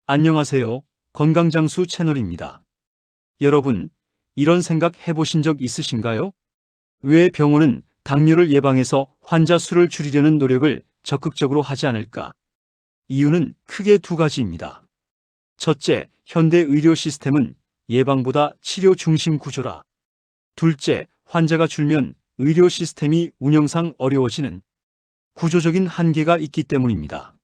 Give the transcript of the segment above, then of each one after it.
안녕하세요. 건강장수 채널입니다. 여러분, 이런 생각 해보신 적 있으신가요? 왜 병원은 당뇨를 예방해서 환자 수를 줄이려는 노력을 적극적으로 하지 않을까? 이유는 크게 두 가지입니다. 첫째, 현대 의료 시스템은 예방보다 치료 중심 구조라. 둘째, 환자가 줄면 의료 시스템이 운영상 어려워지는 구조적인 한계가 있기 때문입니다.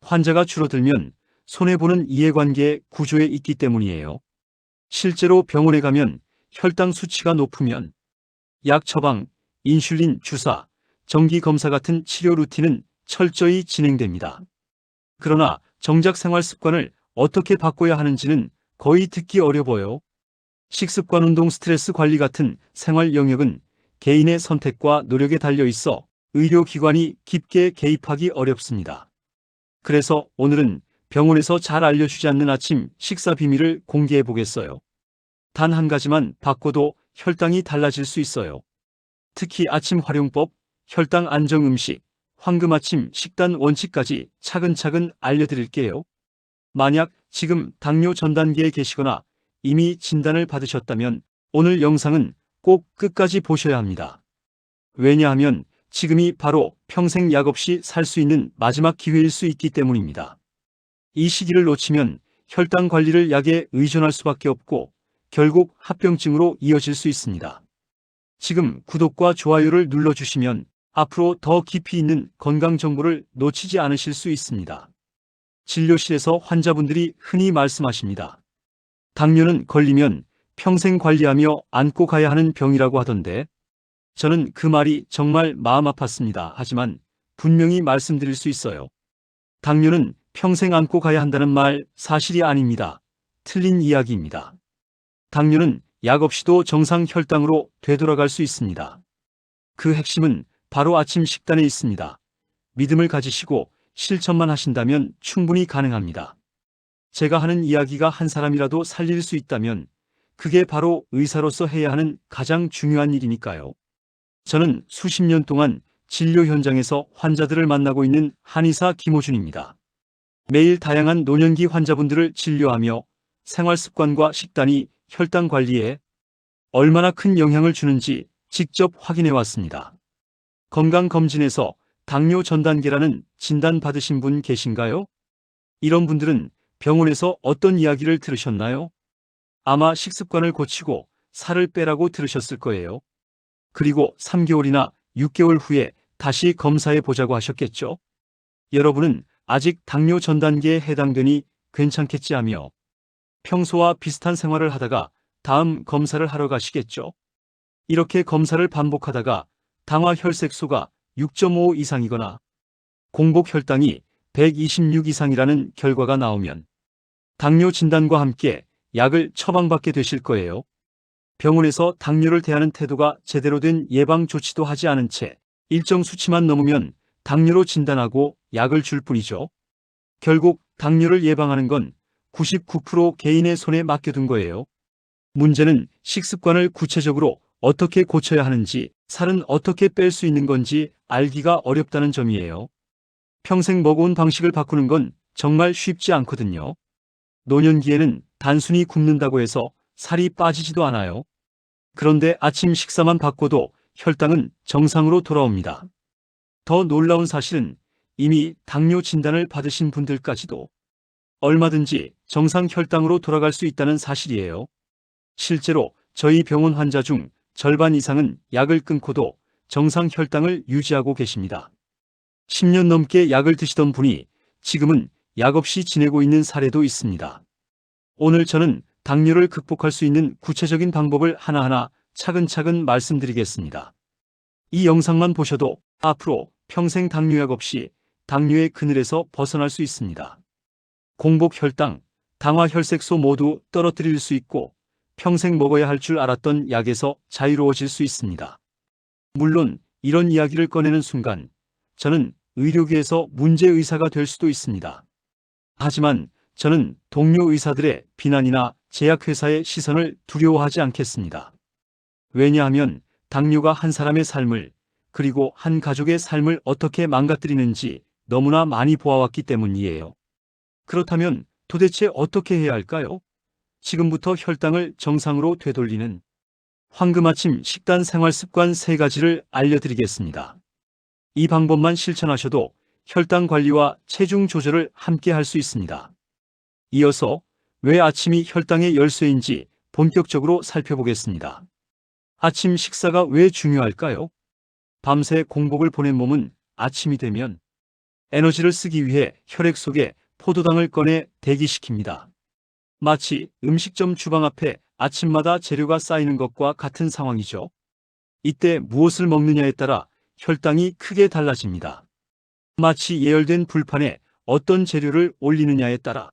환자가 줄어들면 손해보는 이해관계 구조에 있기 때문이에요. 실제로 병원에 가면 혈당 수치가 높으면 약 처방, 인슐린 주사, 정기 검사 같은 치료 루틴은 철저히 진행됩니다. 그러나 정작 생활 습관을 어떻게 바꿔야 하는지는 거의 듣기 어려워요. 식습관, 운동, 스트레스 관리 같은 생활 영역은 개인의 선택과 노력에 달려 있어 의료기관이 깊게 개입하기 어렵습니다. 그래서 오늘은 병원에서 잘 알려주지 않는 아침 식사 비밀을 공개해 보겠어요. 단 한 가지만 바꿔도 혈당이 달라질 수 있어요. 특히 아침 활용법, 혈당 안정 음식, 황금 아침 식단 원칙까지 차근차근 알려드릴게요. 만약 지금 당뇨 전 단계에 계시거나 이미 진단을 받으셨다면 오늘 영상은 꼭 끝까지 보셔야 합니다. 왜냐하면 지금이 바로 평생 약 없이 살 수 있는 마지막 기회일 수 있기 때문입니다. 이 시기를 놓치면 혈당 관리를 약에 의존할 수밖에 없고 결국 합병증으로 이어질 수 있습니다. 지금 구독과 좋아요를 눌러주시면 앞으로 더 깊이 있는 건강 정보를 놓치지 않으실 수 있습니다. 진료실에서 환자분들이 흔히 말씀하십니다. 당뇨는 걸리면 평생 관리하며 안고 가야 하는 병이라고 하던데 저는 그 말이 정말 마음 아팠습니다. 하지만 분명히 말씀드릴 수 있어요. 당뇨는 평생 안고 가야 한다는 말 사실이 아닙니다. 틀린 이야기입니다. 당뇨는 약 없이도 정상 혈당으로 되돌아갈 수 있습니다. 그 핵심은 바로 아침 식단에 있습니다. 믿음을 가지시고 실천만 하신다면 충분히 가능합니다. 제가 하는 이야기가 한 사람이라도 살릴 수 있다면 그게 바로 의사로서 해야 하는 가장 중요한 일이니까요. 저는 수십 년 동안 진료 현장에서 환자들을 만나고 있는 한의사 김호준입니다. 매일 다양한 노년기 환자분들을 진료하며 생활 습관과 식단이 혈당 관리에 얼마나 큰 영향을 주는지 직접 확인해 왔습니다. 건강검진에서 당뇨 전 단계라는 진단 받으신 분 계신가요? 이런 분들은 병원에서 어떤 이야기를 들으셨나요? 아마 식습관을 고치고 살을 빼라고 들으셨을 거예요. 그리고 3개월이나 6개월 후에 다시 검사해 보자고 하셨겠죠? 여러분은 아직 당뇨 전 단계에 해당되니 괜찮겠지 하며 평소와 비슷한 생활을 하다가 다음 검사를 하러 가시겠죠? 이렇게 검사를 반복하다가 당화 혈색소가 6.5 이상이거나 공복 혈당이 126 이상이라는 결과가 나오면 당뇨 진단과 함께 약을 처방받게 되실 거예요. 병원에서 당뇨를 대하는 태도가 제대로 된 예방 조치도 하지 않은 채 일정 수치만 넘으면 당뇨로 진단하고 약을 줄 뿐이죠. 결국 당뇨를 예방하는 건 99% 개인의 손에 맡겨둔 거예요. 문제는 식습관을 구체적으로 어떻게 고쳐야 하는지, 살은 어떻게 뺄 수 있는 건지 알기가 어렵다는 점이에요. 평생 먹어온 방식을 바꾸는 건 정말 쉽지 않거든요. 노년기에는 단순히 굶는다고 해서 살이 빠지지도 않아요. 그런데 아침 식사만 바꿔도 혈당은 정상으로 돌아옵니다. 더 놀라운 사실은 이미 당뇨 진단을 받으신 분들까지도 얼마든지 정상 혈당으로 돌아갈 수 있다는 사실이에요. 실제로 저희 병원 환자 중 절반 이상은 약을 끊고도 정상 혈당을 유지하고 계십니다. 10년 넘게 약을 드시던 분이 지금은 약 없이 지내고 있는 사례도 있습니다. 오늘 저는 당뇨를 극복할 수 있는 구체적인 방법을 하나하나 차근차근 말씀드리겠습니다. 이 영상만 보셔도 앞으로 평생 당뇨약 없이 당뇨의 그늘에서 벗어날 수 있습니다. 공복 혈당, 당화 혈색소 모두 떨어뜨릴 수 있고 평생 먹어야 할 줄 알았던 약에서 자유로워질 수 있습니다. 물론 이런 이야기를 꺼내는 순간 저는 의료계에서 문제의사가 될 수도 있습니다. 하지만 저는 동료 의사들의 비난이나 제약회사의 시선을 두려워하지 않겠습니다. 왜냐하면 당뇨가 한 사람의 삶을 그리고 한 가족의 삶을 어떻게 망가뜨리는지 너무나 많이 보아왔기 때문이에요. 그렇다면 도대체 어떻게 해야 할까요? 지금부터 혈당을 정상으로 되돌리는 황금 아침 식단 생활 습관 3가지를 알려드리겠습니다. 이 방법만 실천하셔도 혈당 관리와 체중 조절을 함께 할 수 있습니다. 이어서 왜 아침이 혈당의 열쇠인지 본격적으로 살펴보겠습니다. 아침 식사가 왜 중요할까요? 밤새 공복을 보낸 몸은 아침이 되면 에너지를 쓰기 위해 혈액 속에 포도당을 꺼내 대기시킵니다. 마치 음식점 주방 앞에 아침마다 재료가 쌓이는 것과 같은 상황이죠. 이때 무엇을 먹느냐에 따라 혈당이 크게 달라집니다. 마치 예열된 불판에 어떤 재료를 올리느냐에 따라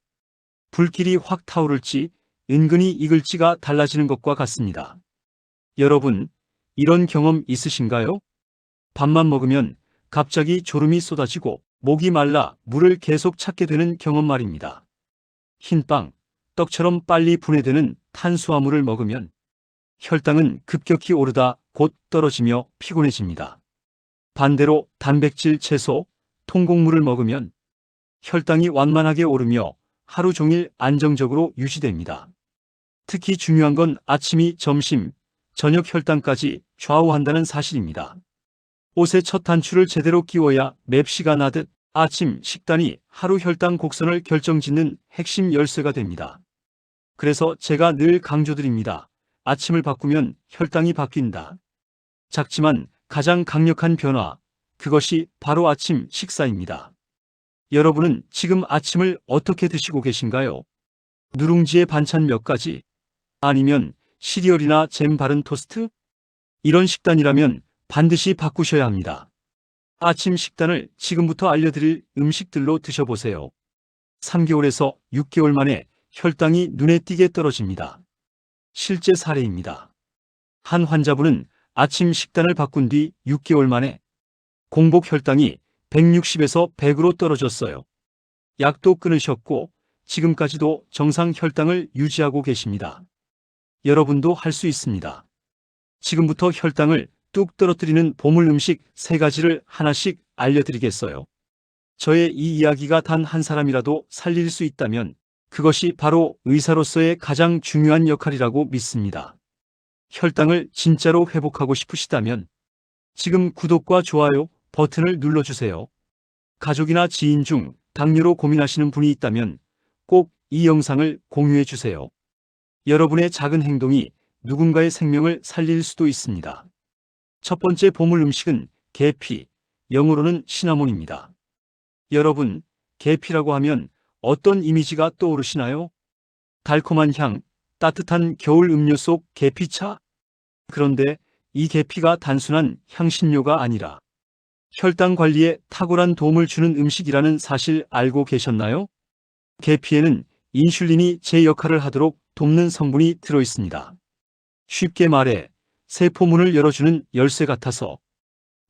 불길이 확 타오를지 은근히 익을지가 달라지는 것과 같습니다. 여러분, 이런 경험 있으신가요? 밥만 먹으면 갑자기 졸음이 쏟아지고 목이 말라 물을 계속 찾게 되는 경험 말입니다. 흰빵, 떡처럼 빨리 분해되는 탄수화물을 먹으면 혈당은 급격히 오르다 곧 떨어지며 피곤해집니다. 반대로 단백질, 채소, 통곡물을 먹으면 혈당이 완만하게 오르며 하루 종일 안정적으로 유지됩니다. 특히 중요한 건 아침이 점심, 저녁 혈당까지 좌우한다는 사실입니다. 옷에 첫 단추를 제대로 끼워야 맵시가 나듯 아침 식단이 하루 혈당 곡선을 결정짓는 핵심 열쇠가 됩니다. 그래서 제가 늘 강조드립니다. 아침을 바꾸면 혈당이 바뀐다. 작지만 가장 강력한 변화, 그것이 바로 아침 식사입니다. 여러분은 지금 아침을 어떻게 드시고 계신가요? 누룽지에 반찬 몇 가지? 아니면 시리얼이나 잼 바른 토스트? 이런 식단이라면 반드시 바꾸셔야 합니다. 아침 식단을 지금부터 알려드릴 음식들로 드셔보세요. 3개월에서 6개월 만에 혈당이 눈에 띄게 떨어집니다. 실제 사례입니다. 한 환자분은 아침 식단을 바꾼 뒤 6개월 만에 공복 혈당이 160에서 100으로 떨어졌어요. 약도 끊으셨고 지금까지도 정상 혈당을 유지하고 계십니다. 여러분도 할 수 있습니다. 지금부터 혈당을 뚝 떨어뜨리는 보물 음식 3가지를 하나씩 알려드리겠어요. 저의 이 이야기가 단 한 사람이라도 살릴 수 있다면 그것이 바로 의사로서의 가장 중요한 역할이라고 믿습니다. 혈당을 진짜로 회복하고 싶으시다면 지금 구독과 좋아요 버튼을 눌러주세요. 가족이나 지인 중 당뇨로 고민하시는 분이 있다면 꼭 이 영상을 공유해 주세요. 여러분의 작은 행동이 누군가의 생명을 살릴 수도 있습니다. 첫 번째 보물 음식은 계피, 영어로는 시나몬입니다. 여러분, 계피라고 하면 어떤 이미지가 떠오르시나요? 달콤한 향, 따뜻한 겨울 음료 속 계피차? 그런데 이 계피가 단순한 향신료가 아니라 혈당 관리에 탁월한 도움을 주는 음식이라는 사실 알고 계셨나요? 계피에는 인슐린이 제 역할을 하도록 돕는 성분이 들어있습니다. 쉽게 말해 세포문을 열어주는 열쇠 같아서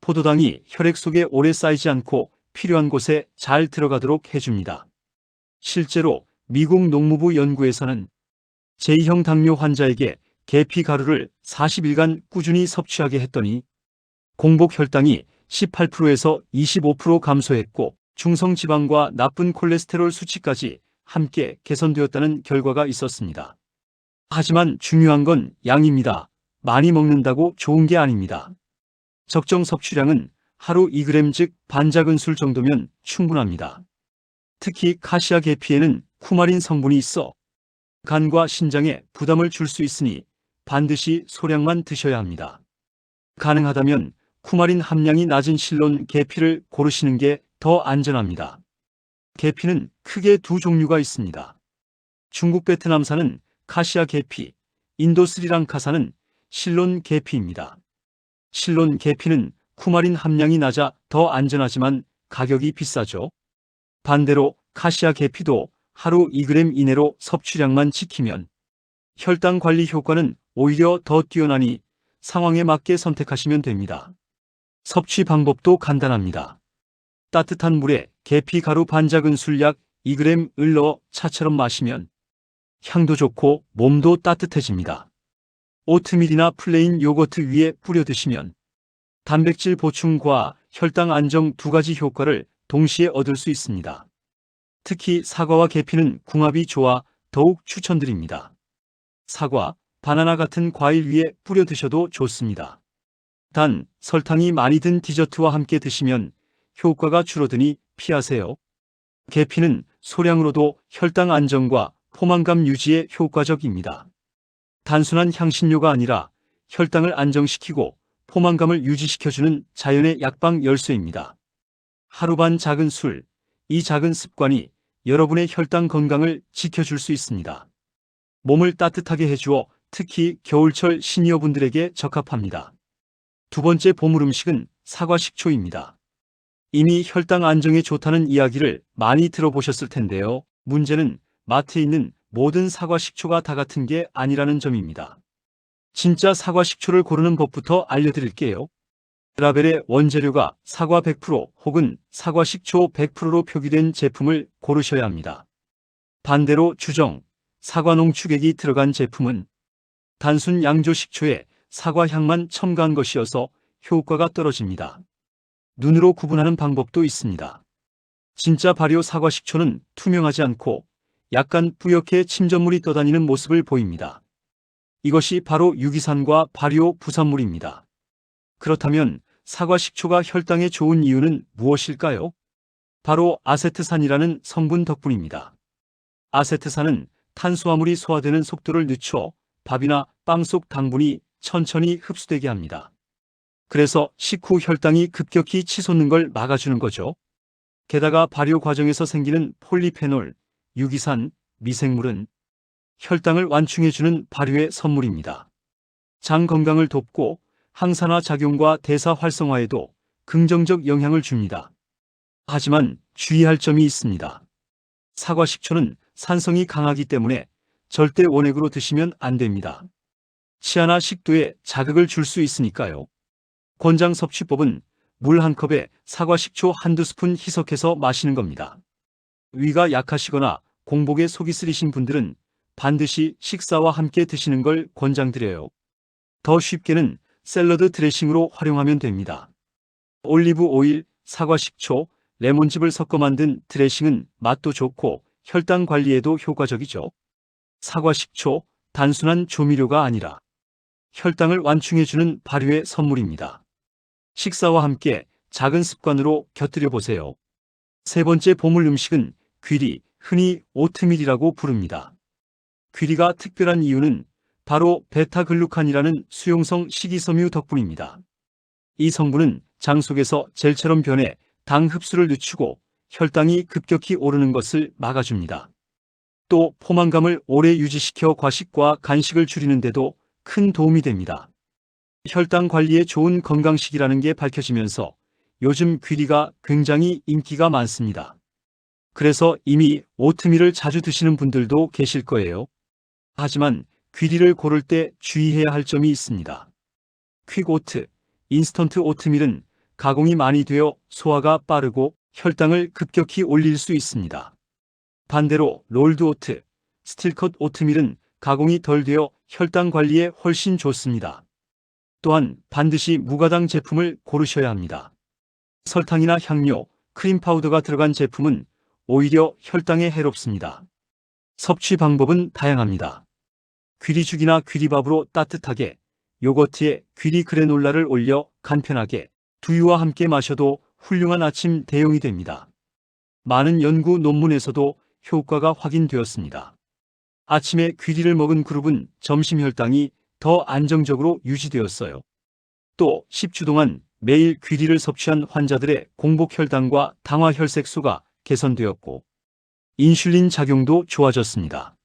포도당이 혈액 속에 오래 쌓이지 않고 필요한 곳에 잘 들어가도록 해줍니다. 실제로 미국 농무부 연구에서는 제2형 당뇨 환자에게 계피 가루를 40일간 꾸준히 섭취하게 했더니 공복 혈당이 18%에서 25% 감소했고 중성지방과 나쁜 콜레스테롤 수치까지 함께 개선되었다는 결과가 있었습니다. 하지만 중요한 건 양입니다. 많이 먹는다고 좋은 게 아닙니다. 적정 섭취량은 하루 2g 즉 반작은술 정도면 충분합니다. 특히 카시아 계피에는 쿠마린 성분이 있어 간과 신장에 부담을 줄 수 있으니 반드시 소량만 드셔야 합니다. 가능하다면 쿠마린 함량이 낮은 실론 계피를 고르시는 게 더 안전합니다. 계피는 크게 두 종류가 있습니다. 중국 베트남산은 카시아 계피, 인도 스리랑카산은 실론 계피입니다. 실론 계피는 쿠마린 함량이 낮아 더 안전하지만 가격이 비싸죠. 반대로 카시아 계피도 하루 2g 이내로 섭취량만 지키면 혈당 관리 효과는 오히려 더 뛰어나니 상황에 맞게 선택하시면 됩니다. 섭취 방법도 간단합니다. 따뜻한 물에 계피 가루 반작은술 약 2g을 넣어 차처럼 마시면 향도 좋고 몸도 따뜻해집니다. 오트밀이나 플레인 요거트 위에 뿌려 드시면 단백질 보충과 혈당 안정 2가지 효과를 동시에 얻을 수 있습니다. 특히 사과와 계피는 궁합이 좋아 더욱 추천드립니다. 사과, 바나나 같은 과일 위에 뿌려 드셔도 좋습니다. 단, 설탕이 많이 든 디저트와 함께 드시면 효과가 줄어드니 피하세요. 계피는 소량으로도 혈당 안정과 포만감 유지에 효과적입니다. 단순한 향신료가 아니라 혈당을 안정시키고 포만감을 유지시켜주는 자연의 약방 열쇠입니다. 하루 반 작은 술, 이 작은 습관이 여러분의 혈당 건강을 지켜줄 수 있습니다. 몸을 따뜻하게 해주어 특히 겨울철 시니어분들에게 적합합니다. 두 번째 보물 음식은 사과 식초입니다. 이미 혈당 안정에 좋다는 이야기를 많이 들어보셨을 텐데요. 문제는 마트에 있는 모든 사과 식초가 다 같은 게 아니라는 점입니다. 진짜 사과 식초를 고르는 법부터 알려드릴게요. 라벨의 원재료가 사과 100% 혹은 사과 식초 100%로 표기된 제품을 고르셔야 합니다. 반대로 주정, 사과 농축액이 들어간 제품은 단순 양조 식초에 사과 향만 첨가한 것이어서 효과가 떨어집니다. 눈으로 구분하는 방법도 있습니다. 진짜 발효 사과 식초는 투명하지 않고 약간 뿌옇게 침전물이 떠다니는 모습을 보입니다. 이것이 바로 유기산과 발효 부산물입니다. 그렇다면 사과 식초가 혈당에 좋은 이유는 무엇일까요? 바로 아세트산이라는 성분 덕분입니다. 아세트산은 탄수화물이 소화되는 속도를 늦춰 밥이나 빵 속 당분이 천천히 흡수되게 합니다. 그래서 식후 혈당이 급격히 치솟는 걸 막아주는 거죠. 게다가 발효 과정에서 생기는 폴리페놀, 유기산, 미생물은 혈당을 완충해주는 발효의 선물입니다. 장 건강을 돕고 항산화 작용과 대사 활성화에도 긍정적 영향을 줍니다. 하지만 주의할 점이 있습니다. 사과 식초는 산성이 강하기 때문에 절대 원액으로 드시면 안 됩니다. 치아나 식도에 자극을 줄 수 있으니까요. 권장 섭취법은 물 한 컵에 사과 식초 한두 스푼 희석해서 마시는 겁니다. 위가 약하시거나 공복에 속이 쓰리신 분들은 반드시 식사와 함께 드시는 걸 권장드려요. 더 쉽게는 샐러드 드레싱으로 활용하면 됩니다. 올리브 오일, 사과 식초, 레몬즙을 섞어 만든 드레싱은 맛도 좋고 혈당 관리에도 효과적이죠. 사과 식초, 단순한 조미료가 아니라 혈당을 완충해주는 발효의 선물입니다. 식사와 함께 작은 습관으로 곁들여 보세요. 세 번째 보물 음식은 귀리, 흔히 오트밀이라고 부릅니다. 귀리가 특별한 이유는 바로 베타글루칸이라는 수용성 식이섬유 덕분입니다. 이 성분은 장 속에서 젤처럼 변해 당 흡수를 늦추고 혈당이 급격히 오르는 것을 막아줍니다. 또 포만감을 오래 유지시켜 과식과 간식을 줄이는 데도 큰 도움이 됩니다. 혈당 관리에 좋은 건강식이라는 게 밝혀지면서 요즘 귀리가 굉장히 인기가 많습니다. 그래서 이미 오트밀을 자주 드시는 분들도 계실 거예요. 하지만 귀리를 고를 때 주의해야 할 점이 있습니다. 퀵오트, 인스턴트 오트밀은 가공이 많이 되어 소화가 빠르고 혈당을 급격히 올릴 수 있습니다. 반대로 롤드오트, 스틸컷 오트밀은 가공이 덜 되어 혈당 관리에 훨씬 좋습니다. 또한 반드시 무가당 제품을 고르셔야 합니다. 설탕이나 향료, 크림 파우더가 들어간 제품은 오히려 혈당에 해롭습니다. 섭취 방법은 다양합니다. 귀리죽이나 귀리밥으로 따뜻하게, 요거트에 귀리 그래놀라를 올려 간편하게, 두유와 함께 마셔도 훌륭한 아침 대용이 됩니다. 많은 연구 논문에서도 효과가 확인되었습니다. 아침에 귀리를 먹은 그룹은 점심 혈당이 더 안정적으로 유지되었어요. 또 10주 동안 매일 귀리를 섭취한 환자들의 공복 혈당과 당화 혈색소가 개선되었고 인슐린 작용도 좋아졌습니다.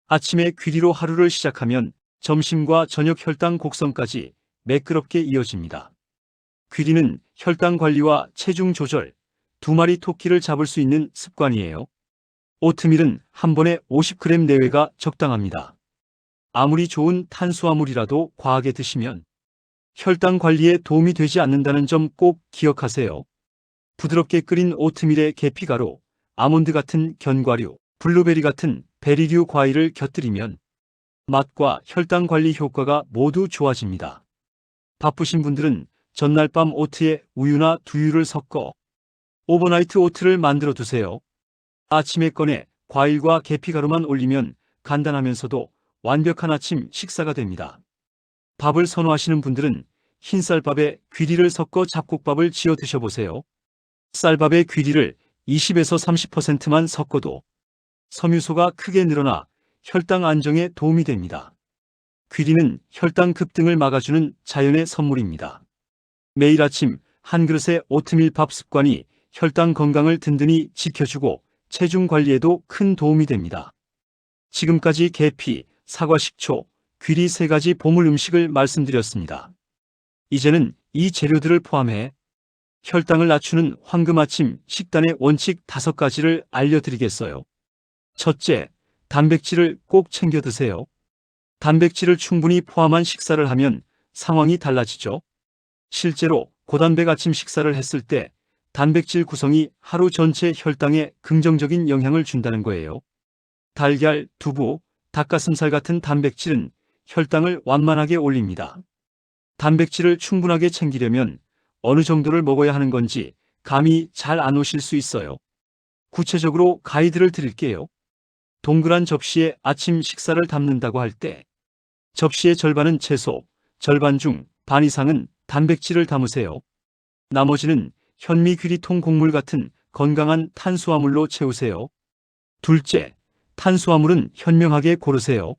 아침에 귀리로 하루를 시작하면 점심과 저녁 혈당 곡선까지 매끄럽게 이어집니다. 귀리는 혈당 관리와 체중 조절, 두 마리 토끼를 잡을 수 있는 습관이에요. 오트밀은 한 번에 50g 내외가 적당합니다. 아무리 좋은 탄수화물이라도 과하게 드시면 혈당 관리에 도움이 되지 않는다는 점 꼭 기억하세요. 부드럽게 끓인 오트밀에 계피가루, 아몬드 같은 견과류, 블루베리 같은 베리류 과일을 곁들이면 맛과 혈당 관리 효과가 모두 좋아집니다. 바쁘신 분들은 전날 밤 오트에 우유나 두유를 섞어 오버나이트 오트를 만들어 두세요. 아침에 꺼내 과일과 계피가루만 올리면 간단하면서도 완벽한 아침 식사가 됩니다. 밥을 선호하시는 분들은 흰쌀밥에 귀리를 섞어 잡곡밥을 지어 드셔보세요. 쌀밥에 귀리를 20에서 30%만 섞어도 섬유소가 크게 늘어나 혈당 안정에 도움이 됩니다. 귀리는 혈당 급등을 막아주는 자연의 선물입니다. 매일 아침 한 그릇의 오트밀 밥 습관이 혈당 건강을 든든히 지켜주고 체중 관리에도 큰 도움이 됩니다. 지금까지 계피, 사과 식초, 귀리 세 가지 보물 음식을 말씀드렸습니다. 이제는 이 재료들을 포함해 혈당을 낮추는 황금 아침 식단의 원칙 5가지를 알려드리겠어요. 첫째, 단백질을 꼭 챙겨 드세요. 단백질을 충분히 포함한 식사를 하면 상황이 달라지죠. 실제로 고단백 아침 식사를 했을 때 단백질 구성이 하루 전체 혈당에 긍정적인 영향을 준다는 거예요. 달걀, 두부, 닭가슴살 같은 단백질은 혈당을 완만하게 올립니다. 단백질을 충분하게 챙기려면 어느 정도를 먹어야 하는 건지 감이 잘 안 오실 수 있어요. 구체적으로 가이드를 드릴게요. 동그란 접시에 아침 식사를 담는다고 할 때 접시의 절반은 채소, 절반 중 반 이상은 단백질을 담으세요. 나머지는 현미 귀리통 곡물 같은 건강한 탄수화물로 채우세요. 둘째, 탄수화물은 현명하게 고르세요.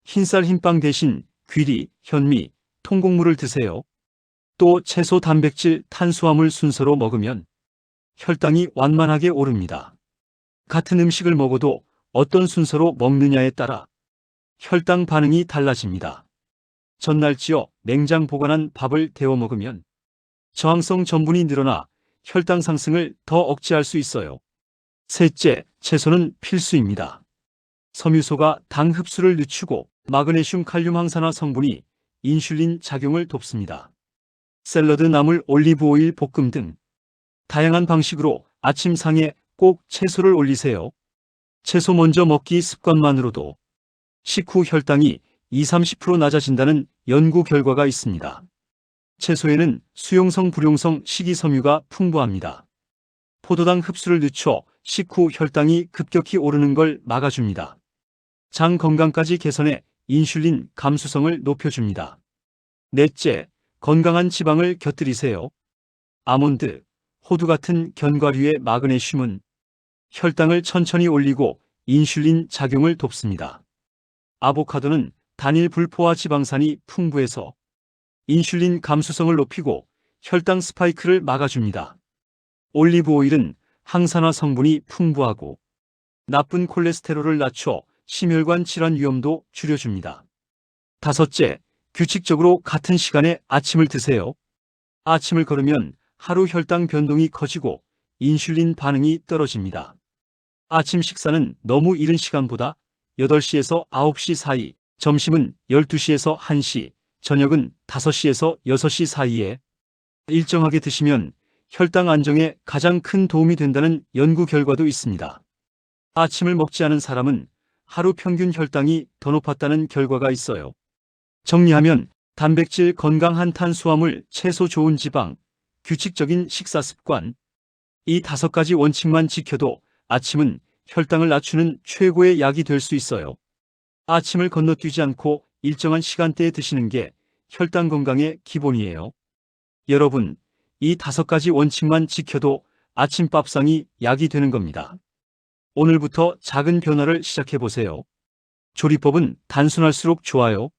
흰쌀 흰빵 대신 귀리, 현미, 통곡물을 드세요. 또 채소, 단백질, 탄수화물 순서로 먹으면 혈당이 완만하게 오릅니다. 같은 음식을 먹어도 어떤 순서로 먹느냐에 따라 혈당 반응이 달라집니다. 전날 찌어 냉장 보관한 밥을 데워 먹으면 저항성 전분이 늘어나 혈당 상승을 더 억제할 수 있어요. 셋째, 채소는 필수입니다. 섬유소가 당 흡수를 늦추고 마그네슘, 칼륨 항산화 성분이 인슐린 작용을 돕습니다. 샐러드, 나물, 올리브 오일, 볶음 등 다양한 방식으로 아침상에 꼭 채소를 올리세요. 채소 먼저 먹기 습관만으로도 식후 혈당이 20-30% 낮아진다는 연구 결과가 있습니다. 채소에는 수용성, 불용성 식이섬유가 풍부합니다. 포도당 흡수를 늦춰 식후 혈당이 급격히 오르는 걸 막아줍니다. 장 건강까지 개선해 인슐린 감수성을 높여줍니다. 넷째, 건강한 지방을 곁들이세요. 아몬드, 호두 같은 견과류의 마그네슘은 혈당을 천천히 올리고 인슐린 작용을 돕습니다. 아보카도는 단일 불포화 지방산이 풍부해서 인슐린 감수성을 높이고 혈당 스파이크를 막아줍니다. 올리브 오일은 항산화 성분이 풍부하고 나쁜 콜레스테롤을 낮춰 심혈관 질환 위험도 줄여줍니다. 다섯째, 규칙적으로 같은 시간에 아침을 드세요. 아침을 거르면 하루 혈당 변동이 커지고 인슐린 반응이 떨어집니다. 아침 식사는 너무 이른 시간보다 8시에서 9시 사이, 점심은 12시에서 1시, 저녁은 5시에서 6시 사이에 일정하게 드시면 혈당 안정에 가장 큰 도움이 된다는 연구 결과도 있습니다. 아침을 먹지 않은 사람은 하루 평균 혈당이 더 높았다는 결과가 있어요. 정리하면 단백질, 건강한 탄수화물, 채소, 좋은 지방, 규칙적인 식사 습관, 이 5가지 원칙만 지켜도 아침은 혈당을 낮추는 최고의 약이 될 수 있어요. 아침을 건너뛰지 않고 일정한 시간대에 드시는 게 혈당 건강의 기본이에요. 여러분, 이 5가지 원칙만 지켜도 아침밥상이 약이 되는 겁니다. 오늘부터 작은 변화를 시작해보세요. 조리법은 단순할수록 좋아요.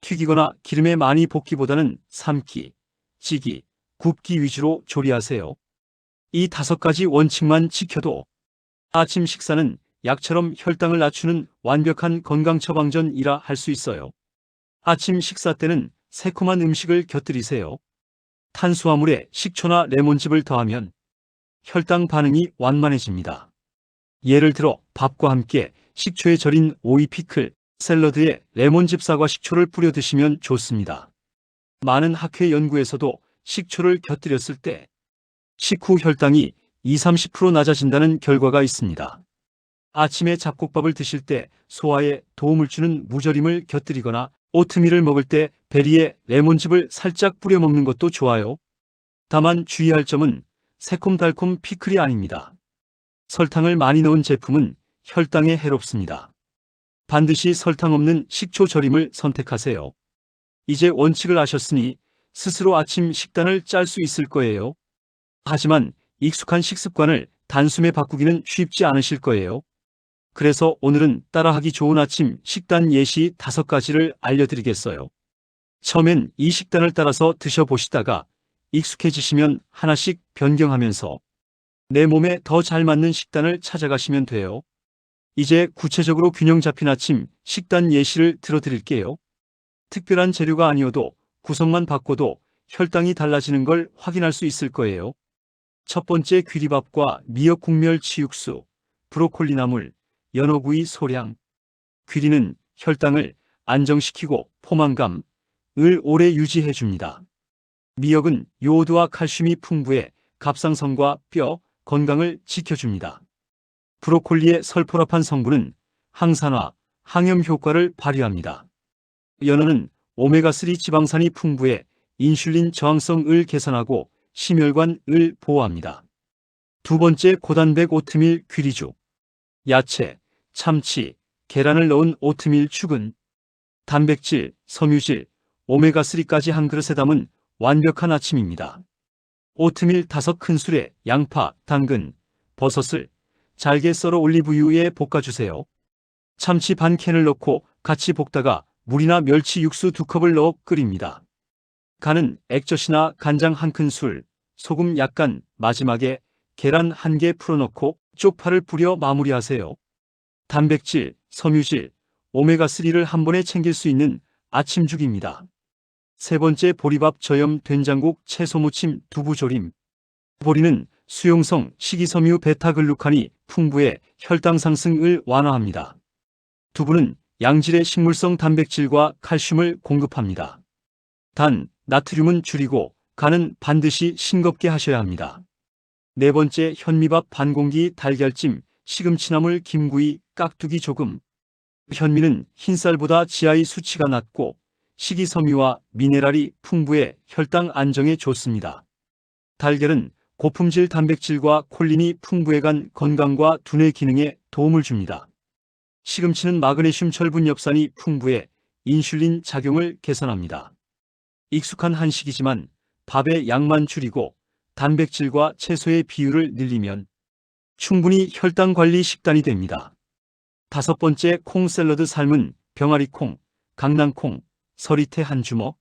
튀기거나 기름에 많이 볶기보다는 삶기, 찌기, 굽기 위주로 조리하세요. 이 5가지 원칙만 지켜도 아침 식사는 약처럼 혈당을 낮추는 완벽한 건강 처방전이라 할 수 있어요. 아침 식사 때는 새콤한 음식을 곁들이세요. 탄수화물에 식초나 레몬즙을 더하면 혈당 반응이 완만해집니다. 예를 들어 밥과 함께 식초에 절인 오이, 피클, 샐러드에 레몬즙, 사과, 식초를 뿌려 드시면 좋습니다. 많은 학회 연구에서도 식초를 곁들였을 때 식후 혈당이 20-30% 낮아진다는 결과가 있습니다. 아침에 잡곡밥을 드실 때 소화에 도움을 주는 무절임을 곁들이거나 오트밀을 먹을 때 베리에 레몬즙을 살짝 뿌려 먹는 것도 좋아요. 다만 주의할 점은 새콤달콤 피클이 아닙니다. 설탕을 많이 넣은 제품은 혈당에 해롭습니다. 반드시 설탕 없는 식초 절임을 선택하세요. 이제 원칙을 아셨으니 스스로 아침 식단을 짤 수 있을 거예요. 하지만 익숙한 식습관을 단숨에 바꾸기는 쉽지 않으실 거예요. 그래서 오늘은 따라하기 좋은 아침 식단 예시 5가지를 알려드리겠어요. 처음엔 이 식단을 따라서 드셔보시다가 익숙해지시면 하나씩 변경하면서 내 몸에 더 잘 맞는 식단을 찾아가시면 돼요. 이제 구체적으로 균형 잡힌 아침 식단 예시를 들어드릴게요. 특별한 재료가 아니어도 구성만 바꿔도 혈당이 달라지는 걸 확인할 수 있을 거예요. 첫 번째, 귀리밥과 미역 국멸치 육수, 브로콜리 나물, 연어구이 소량. 귀리는 혈당을 안정시키고 포만감을 오래 유지해줍니다. 미역은 요오드와 칼슘이 풍부해 갑상선과 뼈 건강을 지켜줍니다. 브로콜리의 설포라판 성분은 항산화, 항염 효과를 발휘합니다. 연어는 오메가3 지방산이 풍부해 인슐린 저항성을 개선하고 심혈관을 보호합니다. 두 번째, 고단백 오트밀 귀리죽. 야채, 참치, 계란을 넣은 오트밀 죽은 단백질, 섬유질, 오메가3까지 한 그릇에 담은 완벽한 아침입니다. 오트밀 5큰술에 양파, 당근, 버섯을 잘게 썰어 올리브유에 볶아주세요. 참치 반 캔을 넣고 같이 볶다가 물이나 멸치 육수 2컵을 넣어 끓입니다. 간은 액젓이나 간장 1큰술, 소금 약간, 마지막에 계란 1개 풀어넣고 쪽파를 뿌려 마무리하세요. 단백질, 섬유질, 오메가3를 한 번에 챙길 수 있는 아침죽입니다. 세 번째, 보리밥 저염 된장국 채소무침 두부조림. 보리는 수용성 식이섬유 베타글루칸이 풍부해 혈당 상승을 완화합니다. 두부는 양질의 식물성 단백질과 칼슘을 공급합니다. 단, 나트륨은 줄이고 간은 반드시 싱겁게 하셔야 합니다. 네 번째, 현미밥 반 공기 달걀찜 시금치나물 김구이 깍두기 조금. 현미는 흰쌀보다 GI 수치가 낮고 식이섬유와 미네랄이 풍부해 혈당 안정에 좋습니다. 달걀은 고품질 단백질과 콜린이 풍부해 간 건강과 두뇌 기능에 도움을 줍니다. 시금치는 마그네슘 철분 엽산이 풍부해 인슐린 작용을 개선합니다. 익숙한 한식이지만 밥의 양만 줄이고 단백질과 채소의 비율을 늘리면 충분히 혈당 관리 식단이 됩니다. 다섯 번째, 콩 샐러드 삶은 병아리콩, 강낭콩, 서리태 한 주먹.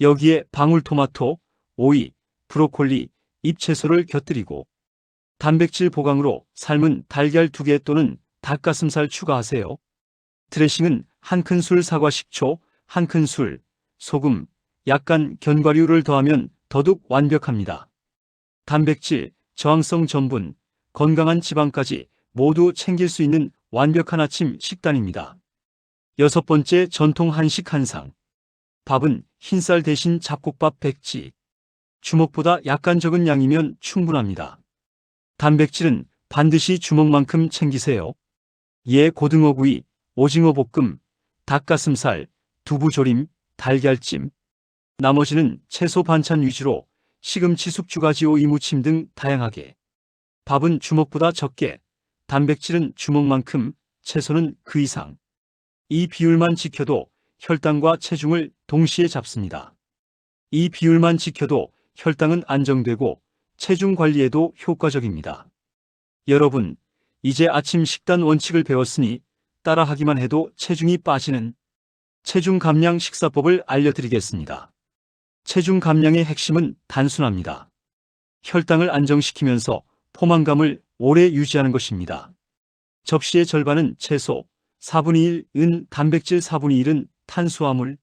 여기에 방울토마토, 오이, 브로콜리, 잎채소를 곁들이고 단백질 보강으로 삶은 달걀 2개 또는 닭가슴살 추가하세요. 드레싱은 1큰술 사과 식초, 1큰술 소금, 약간 견과류를 더하면 더욱 완벽합니다. 단백질, 저항성 전분, 건강한 지방까지 모두 챙길 수 있는 완벽한 아침 식단입니다. 여섯 번째, 전통 한식 한상. 밥은 흰쌀 대신 잡곡밥 백지. 주먹보다 약간 적은 양이면 충분합니다. 단백질은 반드시 주먹만큼 챙기세요. 고등어구이, 오징어 볶음, 닭가슴살, 두부조림, 달걀찜. 나머지는 채소 반찬 위주로 시금치 숙주가지오 이무침 등 다양하게. 밥은 주먹보다 적게, 단백질은 주먹만큼, 채소는 그 이상. 이 비율만 지켜도 혈당과 체중을 동시에 잡습니다. 이 비율만 지켜도 혈당은 안정되고 체중 관리에도 효과적입니다. 여러분, 이제 아침 식단 원칙을 배웠으니 따라하기만 해도 체중이 빠지는 체중 감량 식사법을 알려드리겠습니다. 체중 감량의 핵심은 단순합니다. 혈당을 안정시키면서 포만감을 오래 유지하는 것입니다. 접시의 절반은 채소, 4분의 1은 단백질, 4분의 1은 탄수화물.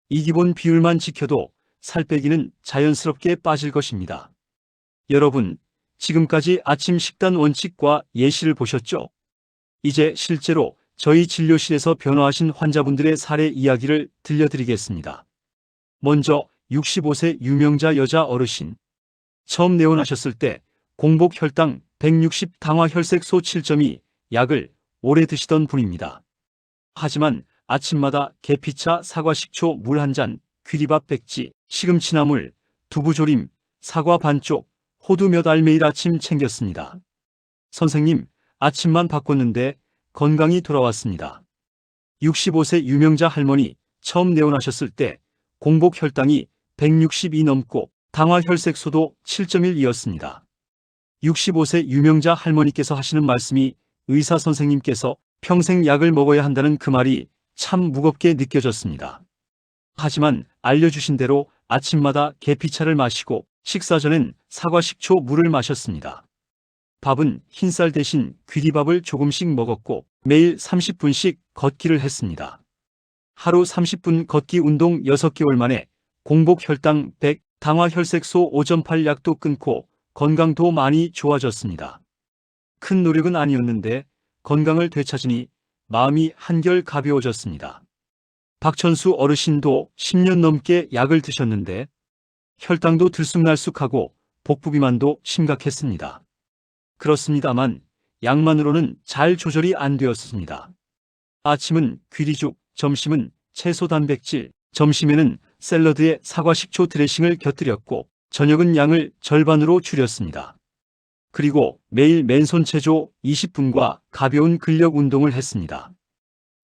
이 기본 비율만 지켜도 살 빼기는 자연스럽게 빠질 것입니다. 여러분, 지금까지 아침 식단 원칙과 예시를 보셨죠? 이제 실제로 저희 진료실에서 변화하신 환자분들의 사례 이야기를 들려드리겠습니다. 먼저 65세 유명자 여자 어르신. 처음 내원하셨을 때 공복 혈당 160, 당화 혈색소 7.2 약을 오래 드시던 분입니다. 하지만 아침마다 계피차, 사과 식초, 물 한 잔, 귀리밥 백지, 시금치나물, 두부조림, 사과 반쪽, 호두 몇 알 매일 아침 챙겼습니다. 선생님, 아침만 바꿨는데 건강이 돌아왔습니다. 65세 유명자 할머니 처음 내원하셨을 때 공복 혈당이 162 넘고 당화 혈색소도 7.1이었습니다. 65세 유명자 할머니께서 하시는 말씀이 의사 선생님께서 평생 약을 먹어야 한다는 그 말이 참 무겁게 느껴졌습니다. 하지만 알려주신 대로 아침마다 계피차를 마시고 식사 전엔 사과 식초 물을 마셨습니다. 밥은 흰쌀 대신 귀리밥을 조금씩 먹었고 매일 30분씩 걷기를 했습니다. 하루 30분 걷기 운동 6개월 만에 공복 혈당 100, 당화 혈색소 5.8 약도 끊고 건강도 많이 좋아졌습니다. 큰 노력은 아니었는데 건강을 되찾으니 마음이 한결 가벼워졌습니다. 박천수 어르신도 10년 넘게 약을 드셨는데 혈당도 들쑥날쑥하고 복부 비만도 심각했습니다. 그렇습니다만 약만으로는 잘 조절이 안 되었습니다. 아침은 귀리죽, 점심은 채소 단백질, 점심에는 샐러드에 사과 식초 드레싱을 곁들였고 저녁은 양을 절반으로 줄였습니다. 그리고 매일 맨손 체조 20분과 가벼운 근력 운동을 했습니다.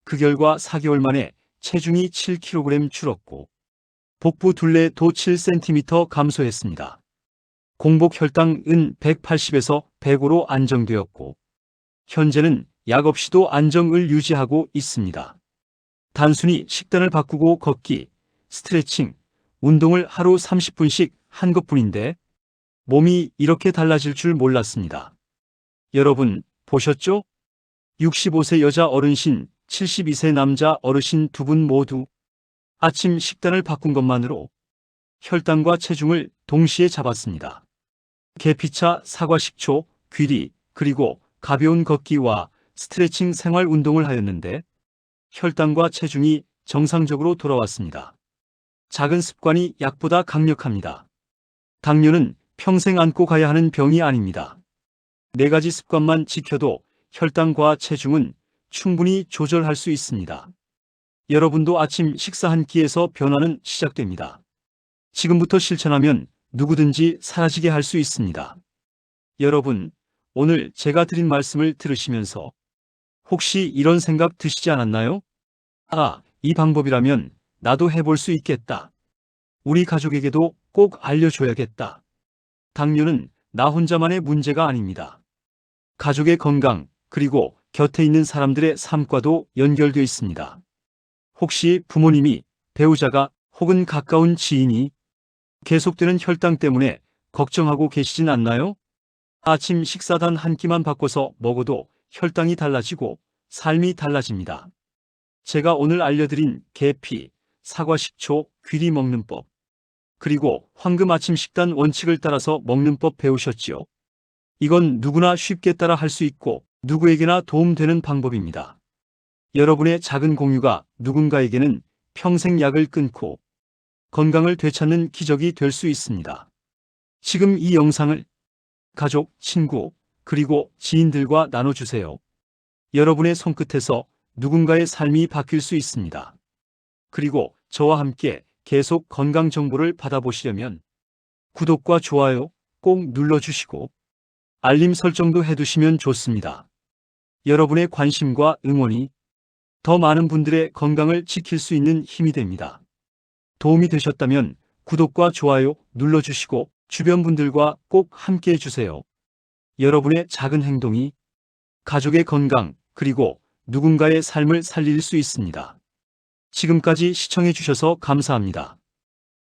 그 결과 4개월 만에 체중이 7kg 줄었고 복부 둘레도 7cm 감소했습니다. 공복 혈당은 180에서 105로 안정되었고 현재는 약 없이도 안정을 유지하고 있습니다. 단순히 식단을 바꾸고 걷기, 스트레칭, 운동을 하루 30분씩 한 것뿐인데 몸이 이렇게 달라질 줄 몰랐습니다. 여러분 보셨죠? 65세 여자 어르신, 72세 남자 어르신 두 분 모두 아침 식단을 바꾼 것만으로 혈당과 체중을 동시에 잡았습니다. 계피차, 사과 식초, 귀리, 그리고 가벼운 걷기와 스트레칭 생활 운동을 하였는데 혈당과 체중이 정상적으로 돌아왔습니다. 작은 습관이 약보다 강력합니다. 당뇨는 평생 안고 가야 하는 병이 아닙니다. 4가지 습관만 지켜도 혈당과 체중은 충분히 조절할 수 있습니다. 여러분도 아침 식사 한 끼에서 변화는 시작됩니다. 지금부터 실천하면 누구든지 사라지게 할 수 있습니다. 여러분, 오늘 제가 드린 말씀을 들으시면서 혹시 이런 생각 드시지 않았나요? 아, 이 방법이라면 나도 해볼 수 있겠다. 우리 가족에게도 꼭 알려줘야겠다. 당뇨는 나 혼자만의 문제가 아닙니다. 가족의 건강, 그리고 곁에 있는 사람들의 삶과도 연결되어 있습니다. 혹시 부모님이, 배우자가 혹은 가까운 지인이 계속되는 혈당 때문에 걱정하고 계시진 않나요? 아침 식사단 한 끼만 바꿔서 먹어도 혈당이 달라지고 삶이 달라집니다. 제가 오늘 알려드린 계피, 사과 식초, 귀리 먹는 법, 그리고 황금 아침 식단 원칙을 따라서 먹는 법 배우셨지요? 이건 누구나 쉽게 따라 할 수 있고 누구에게나 도움되는 방법입니다. 여러분의 작은 공유가 누군가에게는 평생 약을 끊고 건강을 되찾는 기적이 될 수 있습니다. 지금 이 영상을 가족, 친구, 그리고 지인들과 나눠주세요. 여러분의 손끝에서 누군가의 삶이 바뀔 수 있습니다. 그리고 저와 함께 계속 건강 정보를 받아보시려면 구독과 좋아요 꼭 눌러주시고 알림 설정도 해두시면 좋습니다. 여러분의 관심과 응원이 더 많은 분들의 건강을 지킬 수 있는 힘이 됩니다. 도움이 되셨다면 구독과 좋아요 눌러주시고 주변 분들과 꼭 함께 해주세요. 여러분의 작은 행동이 가족의 건강 그리고 누군가의 삶을 살릴 수 있습니다. 지금까지 시청해 주셔서 감사합니다.